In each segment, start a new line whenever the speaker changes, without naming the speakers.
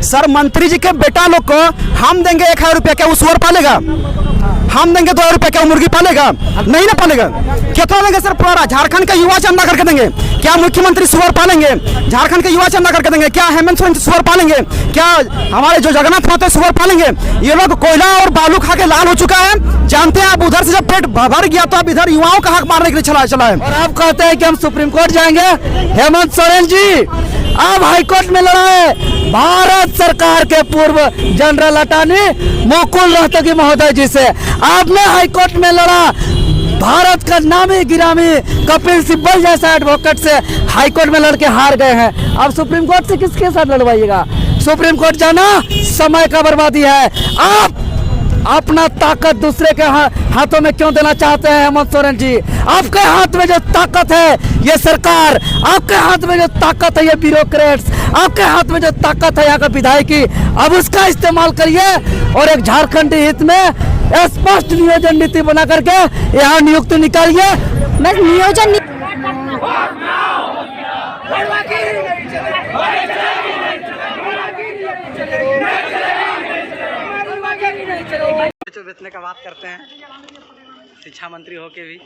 Sir मंत्री जी के बेटा लोग को हम देंगे 1,000 रुपया, क्या वो सुअर पालेगा? हम देंगे 2,000 रुपया, क्या वो मुर्गी पालेगा? नहीं ना पालेगा। कितना देंगे सर? पूरा झारखंड के युवा चंदा करके देंगे? क्या मुख्यमंत्री सुअर पालेंगे? झारखंड के युवा चंदा करके देंगे? क्या हेमंत सोरेन सुअर पालेंगे? क्या हमारे जो जगन्नाथ महतो सुअर पालेंगे? ये लोग कोयला और बालू खा के लाल हो चुका है। जानते हैं आप, उधर से जब पेट भर गया तो अब इधर युवाओं का हक मारने के लिए चला है।
और आप कहते हैं कि हम सुप्रीम कोर्ट जाएंगे। हेमंत सोरेन जी अब हाईकोर्ट में लड़ा है भारत सरकार के पूर्व जनरल अटॉर्नी मुकुल रोहतगी महोदय जी से। आपने हाईकोर्ट में लड़ा भारत का नामी गिरामी कपिल सिब्बल जैसा एडवोकेट से हाईकोर्ट में लड़के हार गए हैं। अब सुप्रीम कोर्ट से किसके साथ लड़वाइएगा? सुप्रीम कोर्ट जाना समय का बर्बादी है। आप अपना ताकत दूसरे के हाथों में क्यों देना चाहते हैं? हेमंत सोरेन जी, आपके हाथ में जो ताकत है ये सरकार, आपके हाथ में जो ताकत है ये ब्यूरोक्रेट्स, आपके हाथ में जो ताकत है यहाँ का विधायकी, अब उसका इस्तेमाल करिए और एक झारखंडी हित में स्पष्ट नियोजन नीति बना करके यहाँ नियुक्ति निकालिए।
नियोजन
बेचने का बात करते हैं, शिक्षा मंत्री होके भी।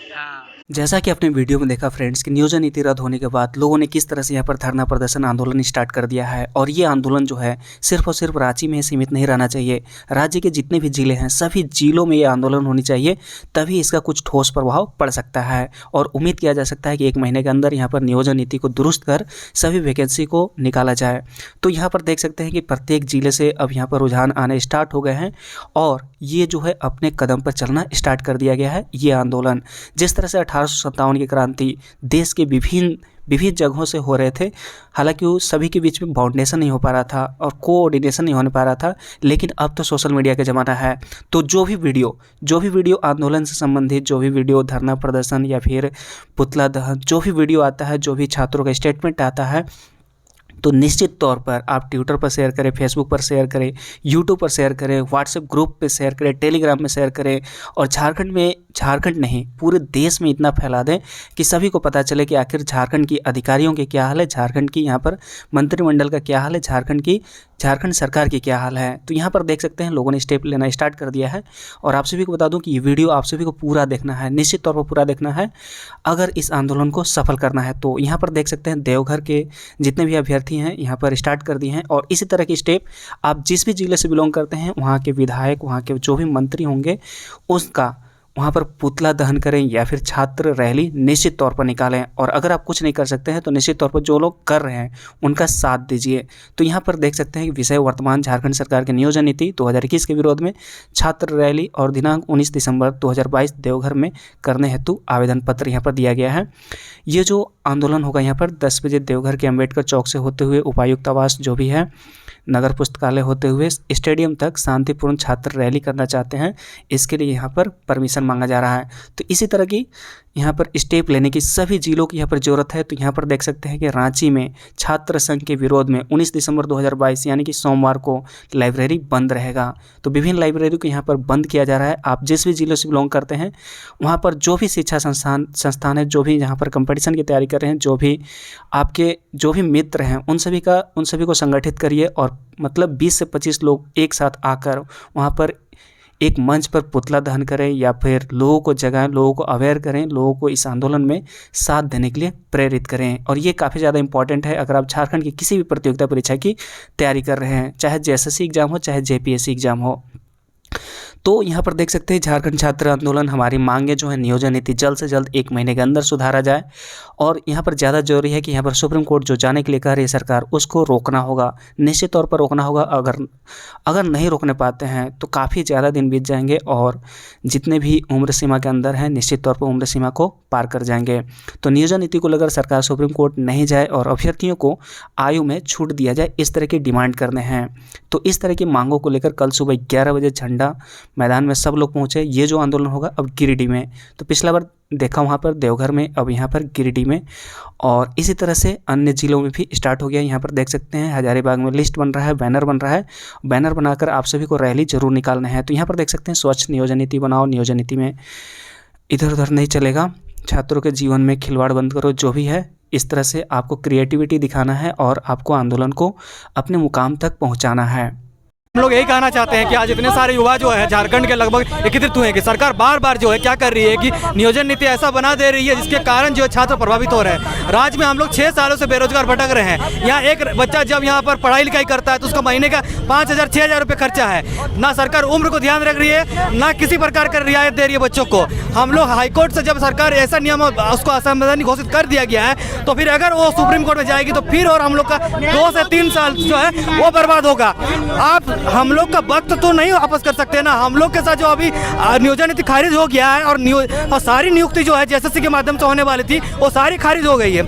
हाँ,
जैसा कि आपने वीडियो में देखा फ्रेंड्स कि नियोजन नीति रद्द होने के बाद लोगों ने किस तरह से यहाँ पर धरना प्रदर्शन आंदोलन स्टार्ट कर दिया है। और ये आंदोलन जो है सिर्फ और सिर्फ रांची में सीमित नहीं रहना चाहिए। राज्य के जितने भी जिले हैं सभी जिलों में ये आंदोलन होनी चाहिए, तभी इसका कुछ ठोस प्रभाव पड़ सकता है। और उम्मीद किया जा सकता है कि 1 महीने के अंदर यहाँ पर नियोजन नीति को दुरुस्त कर सभी वैकेंसी को निकाला जाए। तो यहाँ पर देख सकते हैं कि प्रत्येक जिले से अब यहाँ पर रुझान आने स्टार्ट हो गए हैं और ये जो है अपने कदम पर चलना स्टार्ट कर दिया गया है। ये आंदोलन जिस तरह से 1857 की क्रांति देश के विभिन्न जगहों से हो रहे थे, हालांकि वो सभी के बीच में बाउंडेशन नहीं हो पा रहा था और कोऑर्डिनेशन नहीं होने पा रहा था, लेकिन अब तो सोशल मीडिया का ज़माना है। तो जो भी वीडियो आंदोलन से संबंधित, जो भी वीडियो धरना प्रदर्शन या फिर पुतला दहन, जो भी वीडियो आता है, जो भी छात्रों का स्टेटमेंट आता है, तो निश्चित तौर पर आप ट्विटर पर शेयर करें, फेसबुक पर शेयर करें, यूट्यूब पर शेयर करें, व्हाट्सएप ग्रुप पे शेयर करें, टेलीग्राम में शेयर करें और झारखंड नहीं पूरे देश में इतना फैला दें कि सभी को पता चले कि आखिर झारखंड की अधिकारियों के क्या हाल है, झारखंड की यहाँ पर मंत्रिमंडल का क्या हाल है, झारखंड सरकार की क्या हाल है। तो यहाँ पर देख सकते हैं लोगों ने स्टेप लेना स्टार्ट कर दिया है। और आप सभी को बता दूं कि ये वीडियो आप सभी को पूरा देखना है, निश्चित तौर पर पूरा देखना है अगर इस आंदोलन को सफल करना है। तो यहाँ पर देख सकते हैं देवघर के जितने भी अभ्यर्थी हैं यहाँ पर स्टार्ट कर दिए हैं और इसी तरह के स्टेप आप जिस भी जिले से बिलोंग करते हैं वहाँ के विधायक, वहाँ के जो भी मंत्री होंगे उसका वहाँ पर पुतला दहन करें या फिर छात्र रैली निश्चित तौर पर निकालें। और अगर आप कुछ नहीं कर सकते हैं तो निश्चित तौर पर जो लोग कर रहे हैं उनका साथ दीजिए। तो यहाँ पर देख सकते हैं कि विषय वर्तमान झारखंड सरकार की नियोजन नीति 2021 के विरोध में छात्र रैली और दिनांक 19 दिसंबर 2022 देवघर में करने हेतु आवेदन पत्र यहाँ पर दिया गया है। ये जो आंदोलन होगा यहाँ पर 10 बजे देवघर के अम्बेडकर चौक से होते हुए उपायुक्त आवास जो भी है, नगर पुस्तकालय होते हुए स्टेडियम तक शांतिपूर्ण छात्र रैली करना चाहते हैं। इसके लिए यहाँ पर परमिशन मांगा जा रहा है। तो इसी तरह की यहाँ पर स्टेप लेने की सभी जिलों की यहाँ पर ज़रूरत है। तो यहाँ पर देख सकते हैं कि रांची में छात्र संघ के विरोध में 19 दिसंबर 2022 यानी कि सोमवार को लाइब्रेरी बंद रहेगा। तो विभिन्न लाइब्रेरी को यहाँ पर बंद किया जा रहा है। आप जिस भी जिलों से बिलोंग करते हैं वहाँ पर जो भी शिक्षा संस्थान है, जो भी यहाँ पर कंपटीशन की तैयारी कर रहे हैं, जो भी आपके जो भी मित्र हैं उन सभी को संगठित करिए और मतलब 20 से 25 लोग एक साथ आकर वहाँ पर एक मंच पर पुतला दहन करें या फिर लोगों को जगाएं, लोगों को अवेयर करें, लोगों को इस आंदोलन में साथ देने के लिए प्रेरित करें। और ये काफ़ी ज़्यादा इंपॉर्टेंट है अगर आप झारखंड की किसी भी प्रतियोगिता परीक्षा की तैयारी कर रहे हैं, चाहे जेएसएससी एग्जाम हो, चाहे जेपीएससी एग्जाम हो। तो यहाँ पर देख सकते हैं झारखंड छात्र आंदोलन हमारी मांगे जो है नियोजन नीति जल्द से जल्द 1 महीने के अंदर सुधारा जाए। और यहाँ पर ज़्यादा जरूरी है कि यहाँ पर सुप्रीम कोर्ट जो जाने के लिए कह रही है सरकार, उसको रोकना होगा, निश्चित तौर पर रोकना होगा। अगर नहीं रोकने पाते हैं तो काफ़ी ज़्यादा दिन बीत जाएंगे और जितने भी उम्र सीमा के अंदर हैं निश्चित तौर पर उम्र सीमा को पार कर जाएंगे। तो नियोजन नीति को लेकर सरकार सुप्रीम कोर्ट नहीं जाए और अभ्यर्थियों को आयु में छूट दिया जाए, इस तरह की डिमांड करने हैं। तो इस तरह की मांगों को लेकर कल सुबह 11 बजे झंडा मैदान में सब लोग पहुंचे। ये जो आंदोलन होगा अब गिरिडीह में, तो पिछला बार देखा वहाँ पर देवघर में, अब यहाँ पर गिरिडीह में और इसी तरह से अन्य जिलों में भी स्टार्ट हो गया। यहाँ पर देख सकते हैं हजारीबाग में लिस्ट बन रहा है, बैनर बन रहा है, बैनर बनाकर आप सभी को रैली जरूर निकालना है। तो यहाँ पर देख सकते हैं स्वच्छ नियोजन नीति बनाओ, नियोजन नीति में इधर उधर नहीं चलेगा। छात्रों के जीवन में खिलवाड़ बंद करो, जो भी है इस तरह से आपको क्रिएटिविटी दिखाना है और आपको आंदोलन को अपने मुकाम तक पहुंचाना है।
हम लोग यही कहना चाहते हैं कि आज इतने सारे युवा जो है झारखंड के लगभग एकत्रित हुए हैं कि सरकार बार बार जो है क्या कर रही है कि नियोजन नीति ऐसा बना दे रही है जिसके कारण जो है छात्र प्रभावित हो रहे हैं। राज्य में हम लोग 6 सालों से बेरोजगार भटक रहे हैं। यहाँ एक बच्चा जब यहाँ पर पढ़ाई लिखाई करता है तो उसका महीने का 5,000 6,000 रुपये खर्चा है। ना सरकार उम्र को ध्यान रख रही है, ना किसी प्रकार का रियायत दे रही है बच्चों को। हम लोग हाईकोर्ट से जब सरकार ऐसा नियम उसको असंवैधानिक घोषित कर दिया गया है तो फिर अगर वो सुप्रीम कोर्ट में जाएगी तो फिर और हम लोग का 2 से 3 साल जो है वो बर्बाद होगा। आप हम लोग का वक्त तो नहीं वापस कर सकते ना। हम लोग के साथ जो अभी नियोजन नीति खारिज हो गया है और सारी नियुक्ति जो है JSSC के माध्यम से होने वाली थी वो सारी खारिज हो गई है।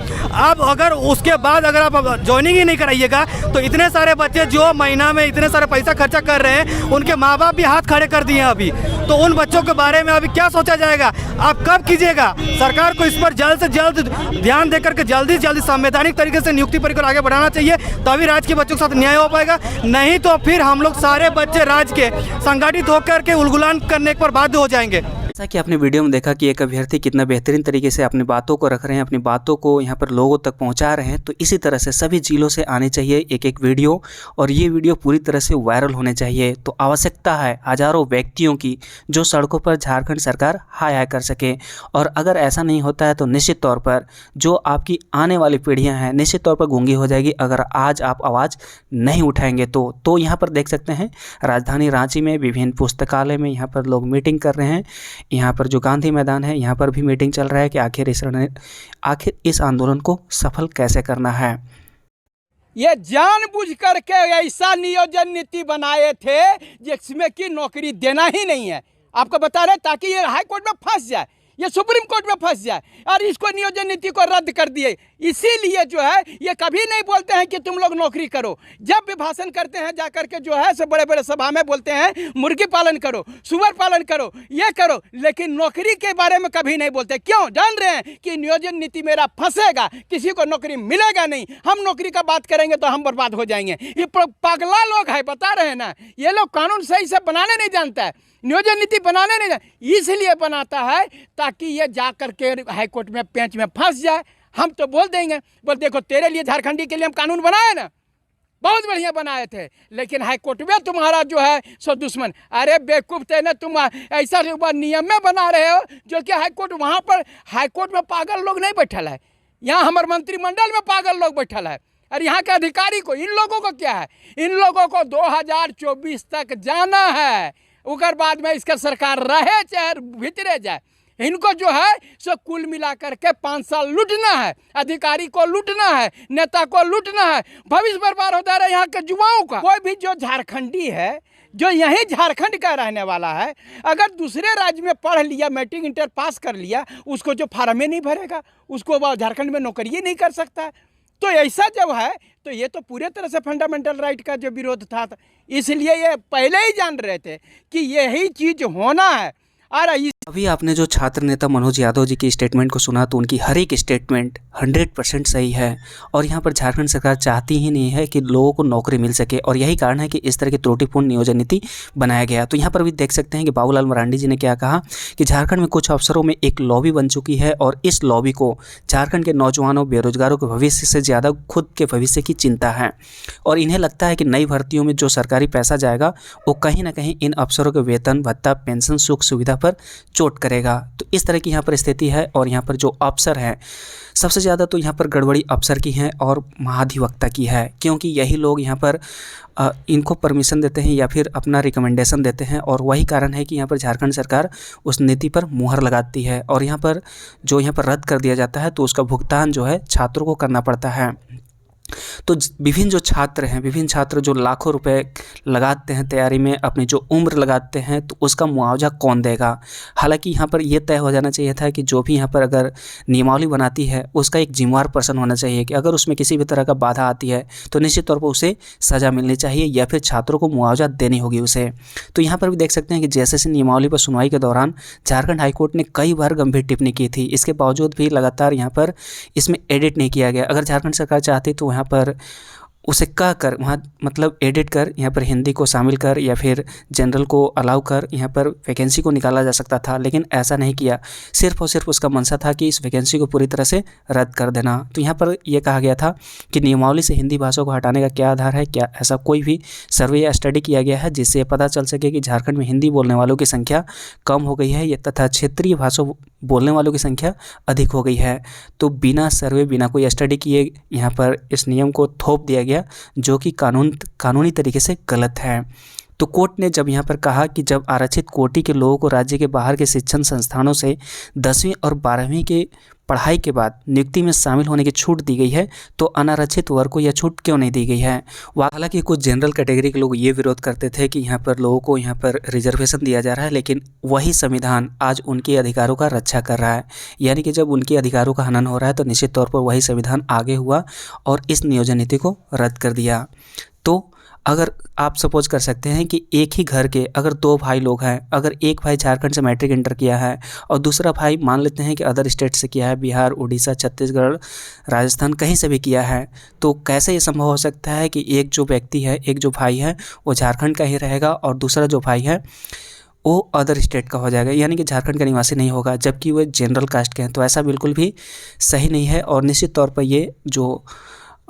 अब अगर उसके बाद अगर आप ज्वाइनिंग ही नहीं कराइएगा तो इतने सारे बच्चे जो महीना में इतने सारे पैसा खर्चा कर रहे हैं उनके माँ बाप भी हाथ खड़े कर दिए हैं अभी। तो उन बच्चों के बारे में अभी क्या सोचा जाएगा? आप कब कीजिएगा? सरकार को इस पर जल्द से जल्द ध्यान देकर के जल्दी से जल्दी संवैधानिक तरीके से नियुक्ति प्रक्रिया आगे बढ़ाना चाहिए, तभी राज्य के बच्चों के साथ न्याय हो पाएगा। नहीं तो फिर हम लोग सारे बच्चे राज्य के संगठित होकर के उलगुलान करने पर बाध्य हो जाएंगे।
जैसा कि आपने वीडियो में देखा कि एक अभ्यर्थी कितना बेहतरीन तरीके से अपनी बातों को रख रहे हैं, अपनी बातों को यहाँ पर लोगों तक पहुँचा रहे हैं। तो इसी तरह से सभी जिलों से आने चाहिए एक वीडियो, और ये वीडियो पूरी तरह से वायरल होने चाहिए। तो आवश्यकता है हज़ारों व्यक्तियों की जो सड़कों पर झारखंड सरकार हाय हाय कर सके। और अगर ऐसा नहीं होता है तो निश्चित तौर पर जो आपकी आने वाली पीढ़ियाँ हैं निश्चित तौर पर गूंगी हो जाएगी अगर आज आप आवाज़ नहीं उठाएंगे तो यहाँ पर देख सकते हैं राजधानी रांची में विभिन्न पुस्तकालय में यहाँ पर लोग मीटिंग कर रहे हैं। यहाँ पर जो गांधी मैदान है यहाँ पर भी मीटिंग चल रहा है कि आखिर इस आंदोलन को सफल कैसे करना है।
ये जानबूझ करके ऐसा नियोजन नीति बनाए थे जिसमें कि नौकरी देना ही नहीं है। आपको बता रहे ताकि ये हाई कोर्ट में फंस जाए, ये सुप्रीम कोर्ट में फंस जाए, और इसको नियोजन नीति को रद्द कर दिए। इसीलिए जो है ये कभी नहीं बोलते हैं कि तुम लोग नौकरी करो। जब भी भाषण करते हैं जाकर के जो है सब बड़े बड़े सभा में बोलते हैं मुर्गी पालन करो, सुअर पालन करो, ये करो, लेकिन नौकरी के बारे में कभी नहीं बोलते। क्यों? जान रहे हैं कि नियोजन नीति मेरा फंसेगा, किसी को नौकरी मिलेगा नहीं। हम नौकरी का बात करेंगे तो हम बर्बाद हो जाएंगे। ये पागला लोग है, बता रहे हैं ना, ये लोग कानून सही से बनाने नहीं जानता है, नियोजन नीति बनाने नहीं, इसलिए बनाता है ताकि ये जा करके हाईकोर्ट में पेंच में फंस जाए। हम तो बोल देंगे, बोल देखो तेरे लिए झारखंडी के लिए हम कानून बनाए ना, बहुत बढ़िया बनाए थे, लेकिन हाईकोर्ट में तुम्हारा जो है सो दुश्मन। अरे बेवकूफ़ थे ना तुम, ऐसा नियम में बना रहे हो जो कि हाईकोर्ट, वहाँ पर हाईकोर्ट में पागल लोग नहीं बैठल है, यहाँ हमारे मंत्रिमंडल में पागल लोग बैठल है। और यहाँ के अधिकारी को, इन लोगों को क्या है, इन लोगों को 2024 तक जाना है, उकर बाद में इसका सरकार रहे चाहे भीतरे जाए। इनको जो है सो कुल मिला करके 5 साल लूटना है, अधिकारी को लूटना है, नेता को लूटना है, भविष्य बर्बाद होता रहे यहाँ के युवाओं का। कोई भी जो झारखंडी है, जो यहीं झारखंड का रहने वाला है, अगर दूसरे राज्य में पढ़ लिया, मैट्रिक इंटर पास कर लिया, उसको जो फार्म ही नहीं भरेगा, उसको झारखंड में नौकरी ही नहीं कर सकता है। तो ऐसा जब है तो ये तो पूरे तरह से फंडामेंटल राइट का जो विरोध था, इसलिए ये पहले ही जान रहे थे कि यही चीज़ होना है। और
अभी आपने जो छात्र नेता मनोज यादव जी की स्टेटमेंट को सुना तो उनकी हर एक स्टेटमेंट 100% सही है। और यहाँ पर झारखंड सरकार चाहती ही नहीं है कि लोगों को नौकरी मिल सके, और यही कारण है कि इस तरह की त्रुटिपूर्ण नियोजन नीति बनाया गया। तो यहाँ पर भी देख सकते हैं कि बाबूलाल मरांडी जी ने क्या कहा कि झारखंड में कुछ अफसरों में एक लॉबी बन चुकी है, और इस लॉबी को झारखंड के नौजवानों बेरोजगारों के भविष्य से ज़्यादा खुद के भविष्य की चिंता है। और इन्हें लगता है कि नई भर्तियों में जो सरकारी पैसा जाएगा वो कहीं ना कहीं इन अफसरों के वेतन भत्ता, पेंशन, सुख सुविधा पर चोट करेगा। तो इस तरह की यहाँ पर स्थिति है। और यहाँ पर जो अफसर हैं सबसे ज़्यादा तो यहाँ पर गड़बड़ी अफसर की है और महाधिवक्ता की है, क्योंकि यही लोग यहाँ पर इनको परमिशन देते हैं या फिर अपना रिकमेंडेशन देते हैं। और वही कारण है कि यहाँ पर झारखंड सरकार उस नीति पर मुहर लगाती है, और यहाँ पर जो यहाँ पर रद्द कर दिया जाता है तो उसका भुगतान जो है छात्रों को करना पड़ता है। तो विभिन्न जो छात्र हैं, विभिन्न छात्र जो लाखों रुपए लगाते हैं तैयारी में, अपनी जो उम्र लगाते हैं, तो उसका मुआवजा कौन देगा? हालांकि यहाँ पर यह तय हो जाना चाहिए था कि जो भी यहाँ पर अगर नियमावली बनाती है उसका एक जिम्मेवार पर्सन होना चाहिए कि अगर उसमें किसी भी तरह का बाधा आती है तो निश्चित तौर पर उसे सज़ा मिलनी चाहिए या फिर छात्रों को मुआवजा देनी होगी उसे। तो यहाँ पर भी देख सकते हैं कि JSSC नियमावली पर सुनवाई के दौरान झारखंड हाईकोर्ट ने कई बार गंभीर टिप्पणी की थी, इसके बावजूद भी लगातार यहाँ पर इसमें एडिट नहीं किया गया। अगर झारखंड सरकार चाहती तो यहाँ पर उसे कह कर वहाँ मतलब एडिट कर यहाँ पर हिंदी को शामिल कर या फिर जनरल को अलाउ कर यहाँ पर वैकेंसी को निकाला जा सकता था, लेकिन ऐसा नहीं किया। सिर्फ और सिर्फ उसका मंशा था कि इस वैकेंसी को पूरी तरह से रद्द कर देना। तो यहाँ पर यह कहा गया था कि नियमावली से हिंदी भाषा को हटाने का क्या आधार है, क्या ऐसा कोई भी सर्वे या स्टडी किया गया है जिससे पता चल सके कि झारखंड में हिंदी बोलने वालों की संख्या कम हो गई है तथा क्षेत्रीय भाषा बोलने वालों की संख्या अधिक हो गई है। तो बिना सर्वे बिना कोई स्टडी किए यहाँ पर इस नियम को थोप दिया गया, जो कि कानूनी तरीके से गलत है। तो कोर्ट ने जब यहाँ पर कहा कि जब आरक्षित कोटि के लोगों को राज्य के बाहर के शिक्षण संस्थानों से 10वीं और 12वीं के पढ़ाई के बाद नियुक्ति में शामिल होने की छूट दी गई है, तो अनारक्षित वर्ग को यह छूट क्यों नहीं दी गई है। हालांकि कुछ जनरल कैटेगरी के लोग ये विरोध करते थे कि यहाँ पर लोगों को यहाँ पर रिजर्वेशन दिया जा रहा है, लेकिन वही संविधान आज उनके अधिकारों का रक्षा कर रहा है। यानी कि जब उनके अधिकारों का हनन हो रहा है तो निश्चित तौर पर वही संविधान आगे हुआ और इस नियोजन नीति को रद्द कर दिया। तो अगर आप सपोज कर सकते हैं कि एक ही घर के अगर 2 भाई लोग हैं, अगर एक भाई झारखंड से मैट्रिक इंटर किया है और दूसरा भाई मान लेते हैं कि अदर स्टेट से किया है, बिहार, उड़ीसा, छत्तीसगढ़, राजस्थान कहीं से भी किया है, तो कैसे ये संभव हो सकता है कि एक जो व्यक्ति है, एक जो भाई है वो झारखंड का ही रहेगा और दूसरा जो भाई है वो अदर स्टेट का हो जाएगा, यानी कि झारखंड का निवासी नहीं होगा, जबकि वो जनरल कास्ट के हैं। तो ऐसा बिल्कुल भी सही नहीं है और निश्चित तौर पर ये जो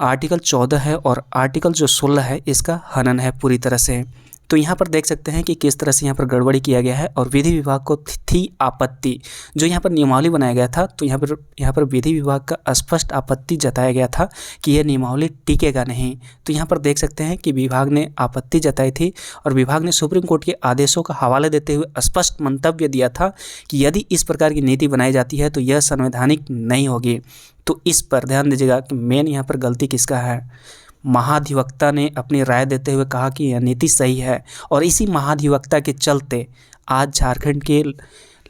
आर्टिकल 14 है और आर्टिकल जो 16 है इसका हनन है पूरी तरह से। तो यहाँ पर देख सकते हैं कि किस तरह से यहाँ पर गड़बड़ी किया गया है और विधि विभाग को थी आपत्ति। जो यहाँ पर नियमावली बनाया गया था तो यहाँ पर विधि विभाग का स्पष्ट आपत्ति जताया गया था कि यह नियमावली टिकेगा नहीं। तो यहाँ पर देख सकते हैं कि विभाग ने आपत्ति जताई थी और विभाग ने सुप्रीम कोर्ट के आदेशों का हवाला देते हुए स्पष्ट मंतव्य दिया था कि यदि इस प्रकार की नीति बनाई जाती है तो यह संवैधानिक नहीं होगी। तो इस पर ध्यान दीजिएगा कि मेन यहाँ पर गलती किसका है। महाधिवक्ता ने अपनी राय देते हुए कहा कि यह नीति सही है और इसी महाधिवक्ता के चलते आज झारखंड के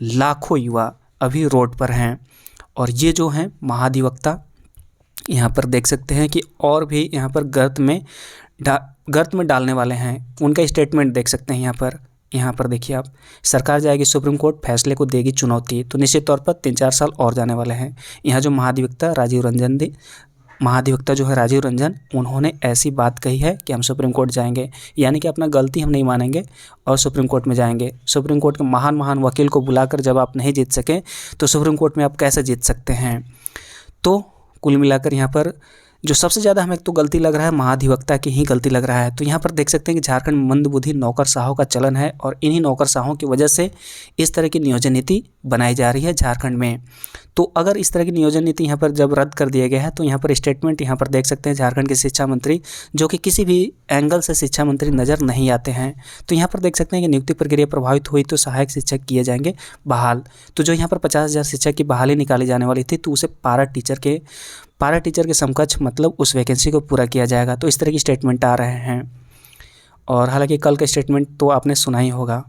लाखों युवा अभी रोड पर हैं। और ये जो हैं महाधिवक्ता यहाँ पर देख सकते हैं कि और भी यहाँ पर गर्त में डालने वाले हैं। उनका स्टेटमेंट देख सकते हैं यहाँ पर देखिए आप, सरकार जाएगी सुप्रीम कोर्ट, फैसले को देगी चुनौती। तो निश्चित तौर पर 3-4 साल और जाने वाले हैं। यहाँ जो महाधिवक्ता जो है राजीव रंजन, उन्होंने ऐसी बात कही है कि हम सुप्रीम कोर्ट जाएंगे, यानी कि अपना गलती हम नहीं मानेंगे और सुप्रीम कोर्ट में जाएंगे। सुप्रीम कोर्ट के महान वकील को बुलाकर जब आप नहीं जीत सके तो सुप्रीम कोर्ट में आप कैसे जीत सकते हैं। तो कुल मिलाकर यहाँ पर जो सबसे ज़्यादा हमें तो गलती लग रहा है महाधिवक्ता की ही गलती लग रहा है। तो यहाँ पर देख सकते हैं कि झारखंड में मंदबुद्धि नौकरशाहों का चलन है और इन्हीं नौकरशाहों की वजह से इस तरह की नियोजन नीति बनाई जा रही है झारखंड में। तो अगर इस तरह की नियोजन नीति यहाँ पर जब रद्द कर दिया गया है तो यहाँ पर स्टेटमेंट यहाँ पर देख सकते हैं झारखंड के शिक्षा मंत्री, जो कि किसी भी एंगल से शिक्षा मंत्री नज़र नहीं आते हैं। तो यहाँ पर देख सकते हैं कि नियुक्ति प्रक्रिया प्रभावित हुई तो सहायक शिक्षक किए जाएंगे बहाल। तो जो यहाँ पर 50,000 शिक्षक की बहाली निकाली जाने वाली थी तो उसे पारा टीचर के समकक्ष मतलब उस वैकेंसी को पूरा किया जाएगा। तो इस तरह की स्टेटमेंट आ रहे हैं और हालांकि कल का स्टेटमेंट तो आपने सुना ही होगा।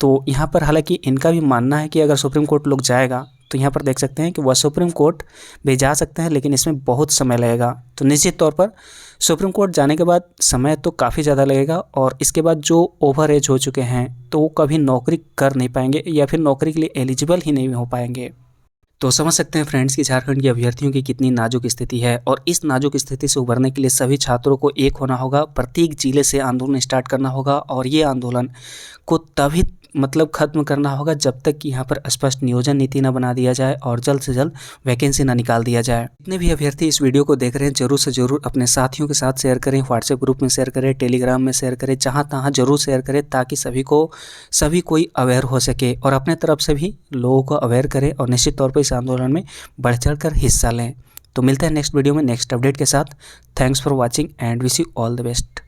तो यहाँ पर हालांकि इनका भी मानना है कि अगर सुप्रीम कोर्ट लोग जाएगा तो यहाँ पर देख सकते हैं कि वह सुप्रीम कोर्ट भी जा सकते हैं, लेकिन इसमें बहुत समय लगेगा। तो निश्चित तौर पर सुप्रीम कोर्ट जाने के बाद समय तो काफ़ी ज़्यादा लगेगा और इसके बाद जो ओवर एज हो चुके हैं तो वो कभी नौकरी कर नहीं पाएंगे या फिर नौकरी के लिए एलिजिबल ही नहीं हो पाएंगे। तो समझ सकते हैं फ्रेंड्स कि झारखंड के अभ्यर्थियों की कितनी नाजुक स्थिति है और इस नाजुक स्थिति से उभरने के लिए सभी छात्रों को एक होना होगा, प्रत्येक जिले से आंदोलन स्टार्ट करना होगा और ये आंदोलन को तभी खत्म करना होगा जब तक कि यहाँ पर स्पष्ट नियोजन नीति न बना दिया जाए और जल्द से जल्द वैकेंसी ना निकाल दिया जाए। जितने भी अभ्यर्थी इस वीडियो को देख रहे हैं जरूर से जरूर अपने साथियों के साथ शेयर करें, व्हाट्सएप ग्रुप में शेयर करें, टेलीग्राम में शेयर करें, जहाँ तहाँ जरूर शेयर करें ताकि सभी कोई अवेयर हो सके और अपने तरफ से भी लोगों को अवेयर करें और निश्चित तौर पर इस आंदोलन में बढ़ चढ़ कर हिस्सा लें। तो मिलते हैं नेक्स्ट वीडियो में नेक्स्ट अपडेट के साथ। Thanks for watching and wish you all the best.